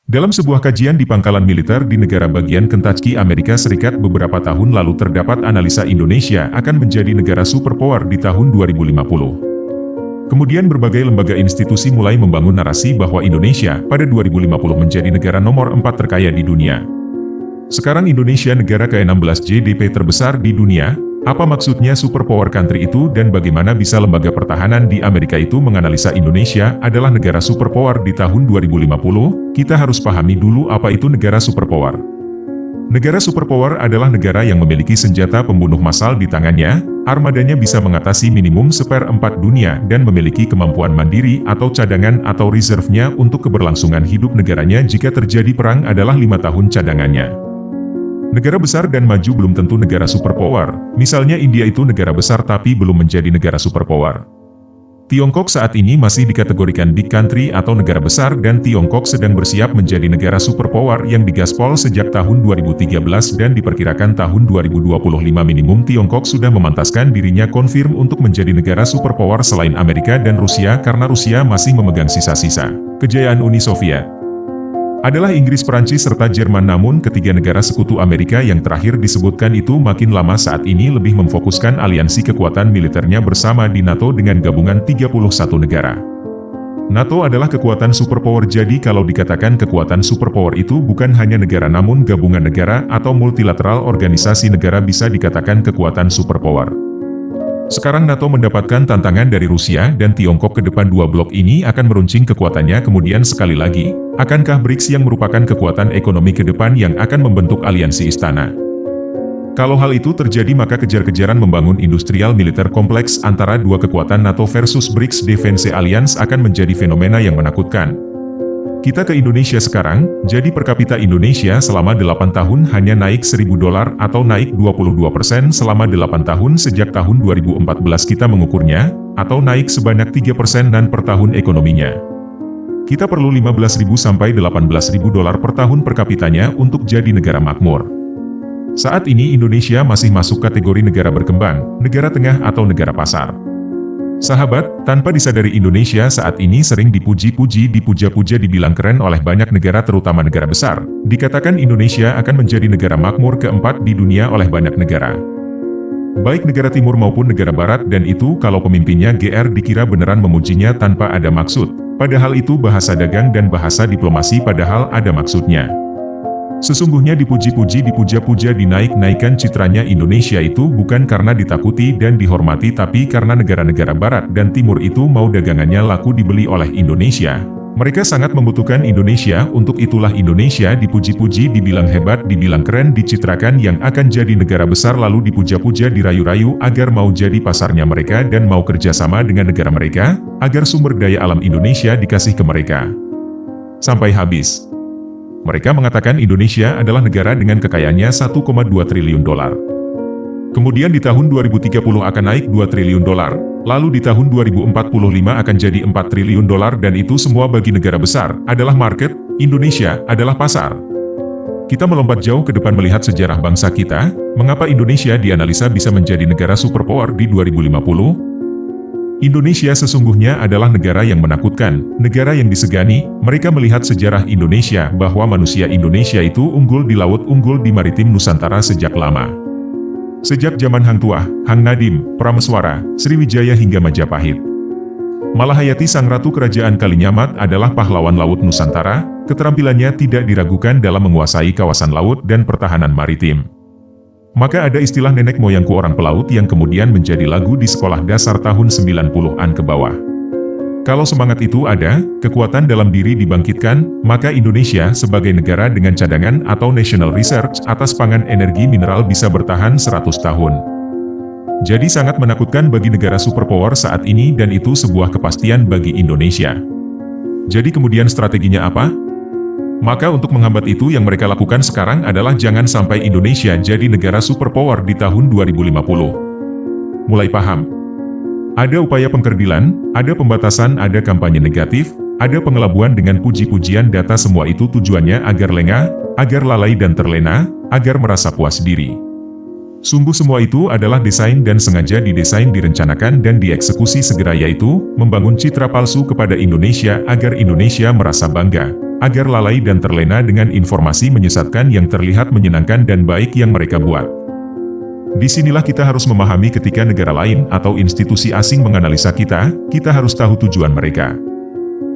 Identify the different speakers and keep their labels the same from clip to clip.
Speaker 1: Dalam sebuah kajian di pangkalan militer di negara bagian Kentucky, Amerika Serikat beberapa tahun lalu terdapat analisa Indonesia akan menjadi negara superpower di tahun 2050. Kemudian berbagai lembaga institusi mulai membangun narasi bahwa Indonesia pada 2050 menjadi negara nomor 4 terkaya di dunia. Sekarang Indonesia negara ke-16 GDP terbesar di dunia. Apa maksudnya superpower country itu dan bagaimana bisa lembaga pertahanan di Amerika itu menganalisa Indonesia adalah negara superpower di tahun 2050? Kita harus pahami dulu apa itu negara superpower. Negara superpower adalah negara yang memiliki senjata pembunuh massal di tangannya, armadanya bisa mengatasi minimum 1/4 dunia dan memiliki kemampuan mandiri atau cadangan atau reserve-nya untuk keberlangsungan hidup negaranya jika terjadi perang adalah 5 tahun cadangannya. Negara besar dan maju belum tentu negara superpower, misalnya India itu negara besar tapi belum menjadi negara superpower. Tiongkok saat ini masih dikategorikan big country atau negara besar dan Tiongkok sedang bersiap menjadi negara superpower yang digaspol sejak tahun 2013 dan diperkirakan tahun 2025 minimum Tiongkok sudah memantaskan dirinya konfirm untuk menjadi negara superpower selain Amerika dan Rusia karena Rusia masih memegang sisa-sisa kejayaan Uni Soviet. Adalah Inggris, Perancis, serta Jerman, namun ketiga negara sekutu Amerika yang terakhir disebutkan itu makin lama saat ini lebih memfokuskan aliansi kekuatan militernya bersama di NATO dengan gabungan 31 negara. NATO adalah kekuatan superpower, jadi kalau dikatakan kekuatan superpower itu bukan hanya negara namun gabungan negara atau multilateral organisasi negara bisa dikatakan kekuatan superpower. Sekarang NATO mendapatkan tantangan dari Rusia dan Tiongkok ke depan dua blok ini akan meruncing kekuatannya kemudian sekali lagi, akankah BRICS yang merupakan kekuatan ekonomi ke depan yang akan membentuk aliansi istana? Kalau hal itu terjadi maka kejar-kejaran membangun industrial militer kompleks antara dua kekuatan NATO versus BRICS Defense Alliance akan menjadi fenomena yang menakutkan. Kita ke Indonesia sekarang, jadi per kapita Indonesia selama 8 tahun hanya naik $1.000 atau naik 22% selama 8 tahun sejak tahun 2014 kita mengukurnya, atau naik sebanyak 3% per tahun ekonominya. Kita perlu $15.000 sampai $18.000 per tahun per kapitanya untuk jadi negara makmur. Saat ini Indonesia masih masuk kategori negara berkembang, negara tengah atau negara pasar. Sahabat, tanpa disadari Indonesia saat ini sering dipuji-puji, dipuja-puja, dibilang keren oleh banyak negara terutama negara besar. Dikatakan Indonesia akan menjadi negara makmur keempat di dunia oleh banyak negara. Baik negara timur maupun negara barat dan itu kalau pemimpinnya GR dikira beneran memujinya tanpa ada maksud. Padahal itu bahasa dagang dan bahasa diplomasi padahal ada maksudnya. Sesungguhnya dipuji-puji, dipuja-puja, dinaik-naikkan citranya Indonesia itu bukan karena ditakuti dan dihormati tapi karena negara-negara barat dan timur itu mau dagangannya laku dibeli oleh Indonesia. Mereka sangat membutuhkan Indonesia, untuk itulah Indonesia dipuji-puji, dibilang hebat, dibilang keren, dicitrakan yang akan jadi negara besar lalu dipuja-puja, dirayu-rayu agar mau jadi pasarnya mereka dan mau kerjasama dengan negara mereka, agar sumber daya alam Indonesia dikasih ke mereka. Sampai habis. Mereka mengatakan Indonesia adalah negara dengan kekayaannya $1,2 triliun. Kemudian di tahun 2030 akan naik $2 triliun, lalu di tahun 2045 akan jadi $4 triliun dan itu semua bagi negara besar, adalah market, Indonesia adalah pasar. Kita melompat jauh ke depan melihat sejarah bangsa kita, mengapa Indonesia dianalisa bisa menjadi negara superpower di 2050? Indonesia sesungguhnya adalah negara yang menakutkan, negara yang disegani. Mereka melihat sejarah Indonesia bahwa manusia Indonesia itu unggul di laut, unggul di maritim Nusantara sejak lama. Sejak zaman Hang Tuah, Hang Nadim, Prameswara, Sriwijaya hingga Majapahit. Malahayati sang ratu kerajaan Kalinyamat adalah pahlawan laut Nusantara, keterampilannya tidak diragukan dalam menguasai kawasan laut dan pertahanan maritim. Maka ada istilah nenek moyangku orang pelaut yang kemudian menjadi lagu di sekolah dasar tahun 90-an ke bawah. Kalau semangat itu ada, kekuatan dalam diri dibangkitkan, maka Indonesia sebagai negara dengan cadangan atau national research atas pangan energi mineral bisa bertahan 100 tahun. Jadi sangat menakutkan bagi negara superpower saat ini dan itu sebuah kepastian bagi Indonesia. Jadi kemudian strateginya apa? Maka untuk menghambat itu yang mereka lakukan sekarang adalah jangan sampai Indonesia jadi negara superpower di tahun 2050. Mulai paham? Ada upaya pengkerdilan, ada pembatasan, ada kampanye negatif, ada pengelabuan dengan puji-pujian data, semua itu tujuannya agar lengah, agar lalai dan terlena, agar merasa puas diri. Sungguh semua itu adalah desain dan sengaja didesain, direncanakan dan dieksekusi segera, yaitu membangun citra palsu kepada Indonesia agar Indonesia merasa bangga, agar lalai dan terlena dengan informasi menyesatkan yang terlihat menyenangkan dan baik yang mereka buat. Disinilah kita harus memahami ketika negara lain atau institusi asing menganalisa kita harus tahu tujuan mereka.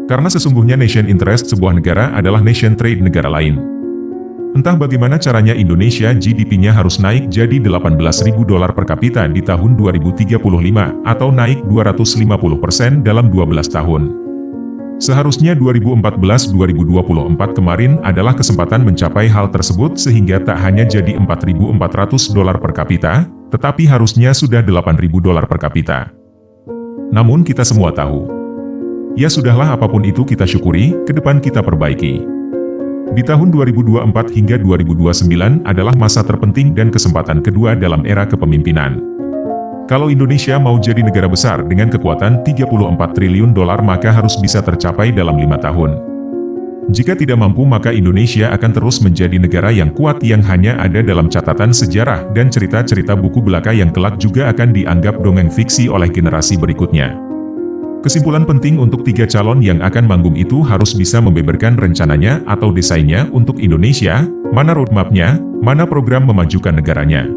Speaker 1: Karena sesungguhnya nation interest sebuah negara adalah nation trade negara lain. Entah bagaimana caranya Indonesia GDP-nya harus naik jadi 18.000 dolar per kapita di tahun 2035 atau naik 250% dalam 12 tahun. Seharusnya 2014-2024 kemarin adalah kesempatan mencapai hal tersebut sehingga tak hanya jadi 4.400 dolar per kapita, tetapi harusnya sudah 8.000 dolar per kapita. Namun kita semua tahu. Ya sudahlah, apapun itu kita syukuri, ke depan kita perbaiki. Di tahun 2024 hingga 2029 adalah masa terpenting dan kesempatan kedua dalam era kepemimpinan. Kalau Indonesia mau jadi negara besar dengan kekuatan 34 triliun dolar maka harus bisa tercapai dalam 5 tahun. Jika tidak mampu maka Indonesia akan terus menjadi negara yang kuat yang hanya ada dalam catatan sejarah dan cerita-cerita buku belaka yang kelak juga akan dianggap dongeng fiksi oleh generasi berikutnya. Kesimpulan penting untuk 3 calon yang akan manggung itu harus bisa membeberkan rencananya atau desainnya untuk Indonesia, mana roadmap-nya, mana program memajukan negaranya.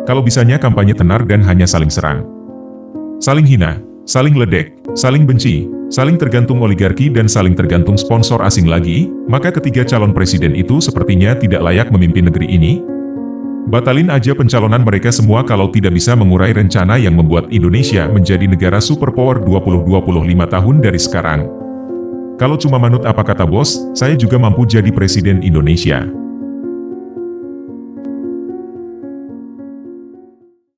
Speaker 1: Kalau bisanya kampanye tenar dan hanya saling serang. Saling hina, saling ledek, saling benci, saling tergantung oligarki dan saling tergantung sponsor asing lagi, maka ketiga calon presiden itu sepertinya tidak layak memimpin negeri ini. Batalin aja pencalonan mereka semua kalau tidak bisa mengurai rencana yang membuat Indonesia menjadi negara superpower 20-25 tahun dari sekarang. Kalau cuma manut apa kata bos, saya juga mampu jadi presiden Indonesia.